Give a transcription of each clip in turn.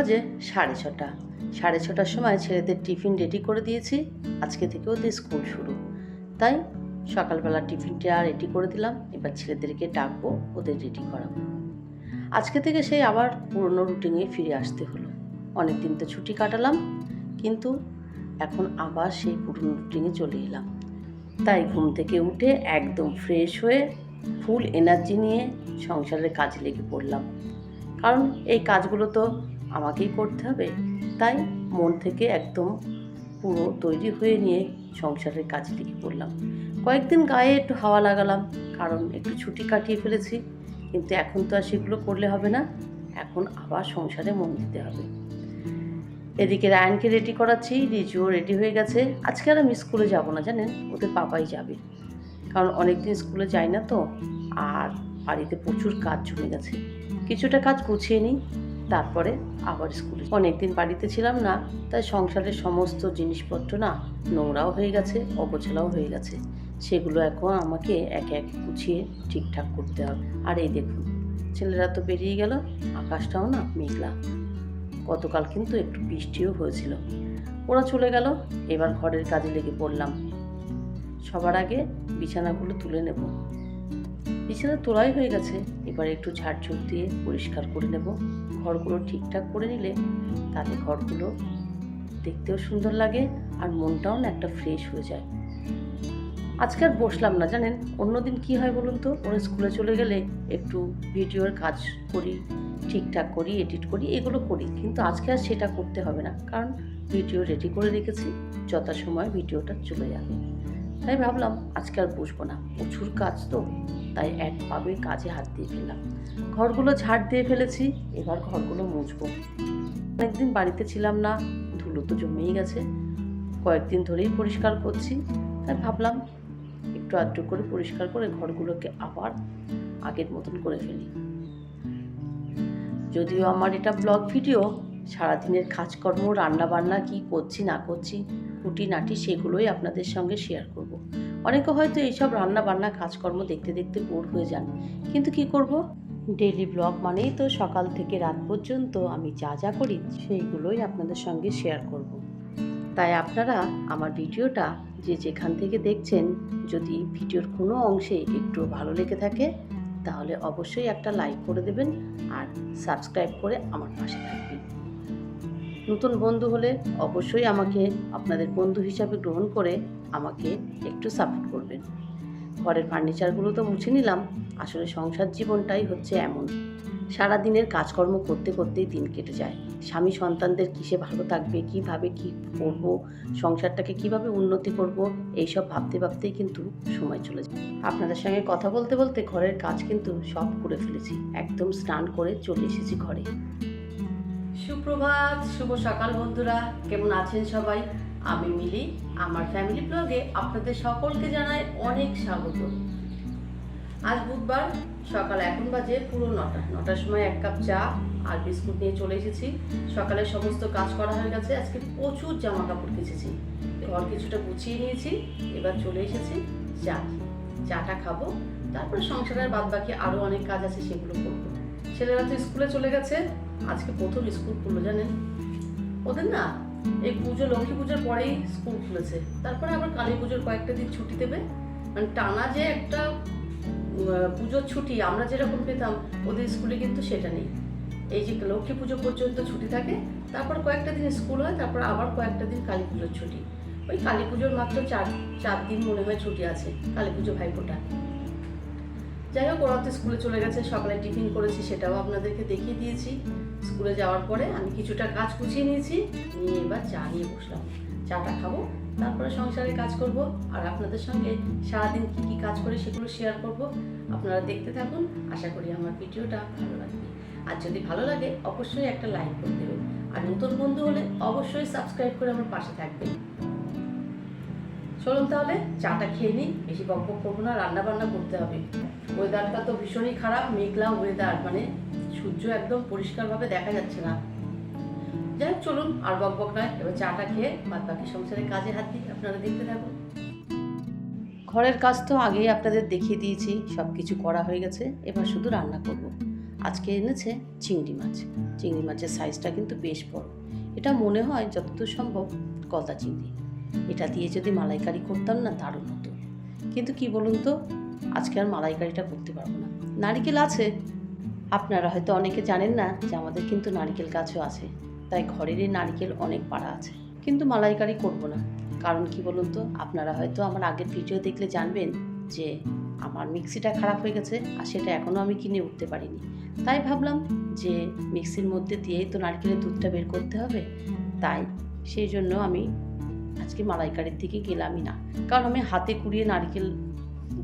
বাজে 6:30। 6:30টার সময় ছেলেদের টিফিন রেডি করে দিয়েছি। আজকে থেকে ওদের স্কুল শুরু, তাই সকালবেলা টিফিনটা রেডি করে দিলাম। এবার ছেলেদেরকে ডাকবো, ওদের রেডি করাবো। আজকে থেকে সেই আবার পুরনো রুটিনে ফিরে আসতে হলো। অনেক দিন তো ছুটি কাটালাম, কিন্তু এখন আবার সেই পুরনো রুটিনে চলে এলাম। তাই ঘুম থেকে উঠে একদম ফ্রেশ হয়ে ফুল এনার্জি নিয়ে সংসারের কাজে লেগে পড়লাম। কারণ এই কাজগুলো তো আমাকেই করতে হবে, তাই মন থেকে একদম পুরো তৈরি হয়ে নিয়ে সংসারের কাজে লেগে পড়লাম। কয়েকদিন গায়ে একটু হাওয়া লাগালাম, কারণ একটু ছুটি কাটিয়ে ফেলেছি। কিন্তু এখন তো আর সেগুলো করলে হবে না, এখন আবার সংসারে মন দিতে হবে। এদিকে রায়ানকে রেডি করাচ্ছি, রিজুও রেডি হয়ে গেছে। আজকে আর আমি স্কুলে যাব না, জানেন, ওদের পাপাই যাবে। কারণ অনেকদিন স্কুলে যাই না তো, আর বাড়িতে প্রচুর কাজ জমে গেছে। কিছুটা কাজ গুছিয়ে নিই, তারপরে আবার স্কুলে। অনেকদিন বাড়িতে ছিলাম না, তাই সংসারের সমস্ত জিনিসপত্র না নোংরাও হয়ে গেছে, অগোছালাও হয়ে গেছে। সেগুলো এখন আমাকে একে একে গুছিয়ে ঠিকঠাক করতে হবে। আর এই দেখুন, ছেলেরা তো বেরিয়ে গেল, আকাশটাও না মেঘলা। গতকাল কিন্তু একটু বৃষ্টিও হয়েছিল। ওরা চলে গেল, এবার ঘরের কাজে লেগে পড়লাম। সবার আগে বিছানাগুলো তুলে নেব। বিছানা তোলাই হয়ে গেছে, এবার একটু ঝাড়ঝুড় দিয়ে পরিষ্কার করে নেব। ঘরগুলো ঠিকঠাক করে নিলে তাতে ঘরগুলো দেখতেও সুন্দর লাগে, আর মনটাও না একটা ফ্রেশ হয়ে যায়। আজকে আর বসলাম না, জানেন, অন্যদিন কি হয় বলুন তো, ওরা স্কুলে চলে গেলে একটু ভিডিওর কাজ করি, ঠিকঠাক করি, এডিট করি, এগুলো করি। কিন্তু আজকে আর সেটা করতে হবে না, কারণ ভিডিও রেডি করে রেখেছি, যথাসময়ে ভিডিওটা চলে যাবে। তাই ভাবলাম আজকে আর বসবো না, প্রচুর কাজ তো, তাই একভাবে কাজে হাত দিয়ে ফেললাম। ঘরগুলো ঝাড় দিয়ে ফেলেছি, এবার ঘরগুলো মুছবো। অনেকদিন বাড়িতে ছিলাম না, ধুলো তো জমেই গেছে। কয়েকদিন ধরেই পরিষ্কার করছি, তাই ভাবলাম একটু আধটু করে পরিষ্কার করে ঘরগুলোকে আবার আগের মতন করে ফেলি। যদিও আমার এটা ব্লগ ভিডিও, সারাদিনের কাজকর্ম, রান্নাবান্না, কি করছি না করছি, খুঁটিনাটি সেগুলোই আপনাদের সঙ্গে শেয়ার করব। অনেকে হয়তো এইসব রান্নাবান্না কাজকর্ম দেখতে দেখতে বোর হয়ে যান, কিন্তু কি করব, ডেইলি ব্লগ মানেই তো সকাল থেকে রাত পর্যন্ত আমি যা যা করি সেইগুলোই আপনাদের সঙ্গে শেয়ার করব। তাই আপনারা আমার ভিডিওটা যে যেখান থেকে দেখছেন, যদি ভিডিওর কোনো অংশে একটু ভালো লেগে থাকে তাহলে অবশ্যই একটা লাইক করে দেবেন, আর সাবস্ক্রাইব করে আমার পাশে থাকবেন। নতুন বন্ধু হলে অবশ্যই আমাকে আপনাদের বন্ধু হিসাবে গ্রহণ করে আমাকে একটু সাপোর্ট করবেন। ঘরের ফার্নিচারগুলো তো মুছে নিলাম। আসলে সংসার জীবনটাই হচ্ছে এমন, সারাদিনের কাজকর্ম করতে করতেই দিন কেটে যায়। স্বামী সন্তানদের কিসে ভালো থাকবে, কিভাবে কি করব, সংসারটাকে কিভাবে উন্নতি করব, এইসব ভাবতে ভাবতেই কিন্তু সময় চলে যায়। আপনাদের সঙ্গে কথা বলতে বলতে ঘরের কাজ কিন্তু সব করে ফেলেছি, একদম স্নান করে চলে এসেছি ঘরে। সুপ্রভাত, শুভ সকাল বন্ধুরা, কেমন আছেন সবাই? আমি মিলি, আমার ফ্যামিলি ব্লগে আপনাদের সকলকে জানাই অনেক স্বাগত। আজ বুধবার, সকাল এখন বাজে পুরো 9টার সময় এক কাপ চা আর বিস্কুট নিয়ে চলে এসেছি। সকালে সমস্ত কাজ করা হয়ে গেছে। আজকে প্রচুর জামা কাপড় কেচেছি, ঘর কিছুটা গুছিয়ে নিয়েছি। এবার চলে এসেছি চাটা খাবো, তারপরে সংসারের বাদ বাকি আরও অনেক কাজ আছে, সেগুলো করবো। ছেলেরা তো স্কুলে চলে গেছে, আজকে প্রথম স্কুল খুললো, জানেন। ওদের না এই পুজো, লক্ষ্মী পুজোর পরেই স্কুল খুলেছে, তারপরে আবার কালী পুজোর কয়েকটা দিন ছুটি দেবে। মানে টানা যে একটা পুজোর ছুটি আমরা যেরকম পেতাম, ওদের স্কুলে কিন্তু সেটা নেই। এই যে লক্ষ্মী পুজো পর্যন্ত ছুটি থাকে, তারপর কয়েকটা দিন স্কুল হয়, তারপর আবার কয়েকটা দিন কালী পুজোর ছুটি। ওই কালী পুজোর মাত্র চার দিন মনে হয় ছুটি আছে, কালী পুজো ভাইফোঁটা। যাই হোক, ওরা তো স্কুলে চলে গেছে। সকালে টিফিন করেছি, সেটাও আপনাদেরকে দেখিয়ে দিয়েছি। স্কুলে যাওয়ার পরে আমি কিছুটা কাজ গুছিয়ে নিয়েছি, নিয়ে এবার চা নিয়ে বসলাম। চাটা খাবো, তারপরে সংসারে কাজ করব, আর আপনাদের সঙ্গে সারাদিন কী কী কাজ করে সেগুলো শেয়ার করব। আপনারা দেখতে থাকুন, আশা করি আমার ভিডিওটা ভালো লাগবে। আর যদি ভালো লাগে অবশ্যই একটা লাইক করে দেবেন, আর নতুন বন্ধু হলে অবশ্যই সাবস্ক্রাইব করে আমার পাশে থাকবেন। চলুন তাহলে চাটা খেয়ে নিই, বেশি বকবক করবো না, রান্না বান্না করতে হবে। ওয়েদারটা তো ভীষণই খারাপ, মেঘলা ওয়েদার, মানে সূর্য একদম পরিষ্কারভাবে দেখা যাচ্ছে না। যাই হোক, চলুন আর বকবক নয়, এবার চাটা খেয়ে বাদ বাকি সংসারের কাজে হাত দিই, আপনারা দেখতে থাকুন। ঘরের কাজ তো আগেই আপনাদের দেখিয়ে দিয়েছি, সব কিছু করা হয়ে গেছে, এবার শুধু রান্না করব। আজকে এনেছে চিংড়ি মাছ। চিংড়ি মাছের সাইজটা কিন্তু বেশ বড়। এটা মনে হয় যতদূর সম্ভব গলদা চিংড়ি। এটা দিয়ে যদি মালাইকারি করতাম না দারুণ হতো, কিন্তু কি বলুন তো, আজকে আর মালাইকারিটা করতে পারবো না। নারকেল আছে, আপনারা হয়তো অনেকে জানেন না যে আমাদের কিন্তু নারকেল গাছও আছে, তাই ঘরেরই নারকেল অনেক পাড়া আছে, কিন্তু মালাইকারি করব না। কারণ কি বলুন তো, আপনারা হয়তো আমার আগের ভিডিও দেখলে জানবেন যে আমার মিক্সিটা খারাপ হয়ে গেছে আর সেটা এখনও আমি কিনে উঠতে পারিনি। তাই ভাবলাম যে মিক্সির মধ্যে দিয়েই তো নারকেলের দুধটা বের করতে হবে, তাই সেই জন্য আমি আজকে মালাইকারির দিকে গেলামই না। কারণ আমি হাতে কুড়িয়ে নারকেল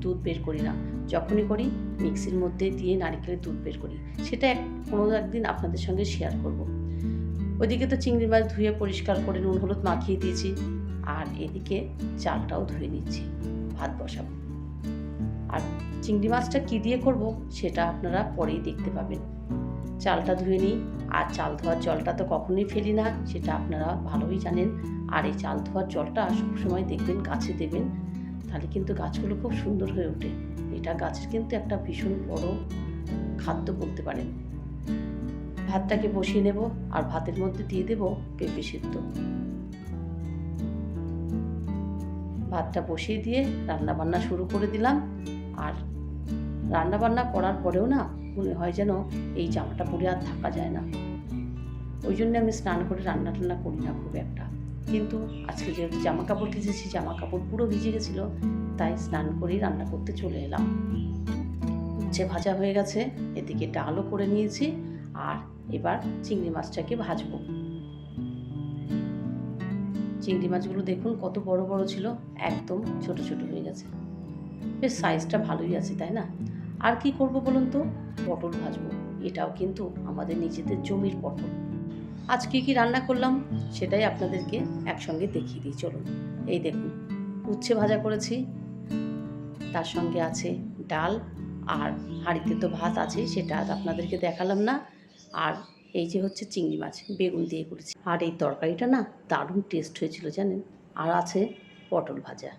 দুধ বের করি না, যখনই করি মিক্সির মধ্যে দিয়ে নারকেলের দুধ বের করি। সেটা কোনো একদিন আপনাদের সঙ্গে শেয়ার করব। ওইদিকে তো চিংড়ি মাছ ধুয়ে পরিষ্কার করে নুন হলুদ মাখিয়ে দিয়েছি, আর এদিকে চালটাও ধুয়ে নিচ্ছি, ভাত বসাবো। আর চিংড়ি মাছটা কী দিয়ে করব সেটা আপনারা পরেই দেখতে পাবেন। চালটা ধুয়ে নিই, আর চাল ধোয়ার জলটা তো কখনোই ফেলি না, সেটা আপনারা ভালোই জানেন। আর এই চাল ধোয়ার জলটা সবসময় দেখবেন গাছে দেবেন, তাহলে কিন্তু গাছগুলো খুব সুন্দর হয়ে ওঠে। এটা গাছের কিন্তু একটা ভীষণ বড় খাদ্য বলতে পারেন। ভাতটাকে বসিয়ে নেব, আর ভাতের মধ্যে দিয়ে দেব পেঁপে সিদ্ধ। ভাতটা বসিয়ে দিয়ে রান্নাবান্না শুরু করে দিলাম। আর রান্নাবান্না করার পরেও না মনে হয় যেন এই জামাটা পরে আর থাকা যায় না। ওই জন্য আমি স্নান করে রান্না টান্না করি না খুব একটা, কিন্তু আজকে যেহেতু জামা কাপড় ভিজেছি, জামা কাপড় পুরো ভিজে গেছিলো, তাই স্নান করেই রান্না করতে চলে এলাম। উচ্ছে ভাজা হয়ে গেছে, এদিকে ডালও করে নিয়েছি, আর এবার চিংড়ি মাছটাকে ভাজবো। চিংড়ি মাছগুলো দেখুন কত বড় বড় ছিল, একদম ছোট ছোট হয়ে গেছে। বেশ সাইজটা ভালোই আছে, তাই না? আর কি করব বলুন তো, পটল ভাজবো। এটাও কিন্তু আমাদের নিজেদের জমির পটল। আজকে কি রান্না করলাম সেটাই আপনাদেরকে একসঙ্গে দেখিয়ে দিই, চলুন। এই দেখুন, উচ্ছে ভাজা করেছি, তার সঙ্গে আছে ডাল, আর হাঁড়িতে তো ভাত আছে, সেটা আপনাদেরকে দেখালাম না। আর এই যে হচ্ছে চিংড়ি মাছ বেগুন দিয়ে করেছি, আর এই তরকারিটা না দারুণ টেস্ট হয়েছিল জানেন। আর আছে পটল ভাজা।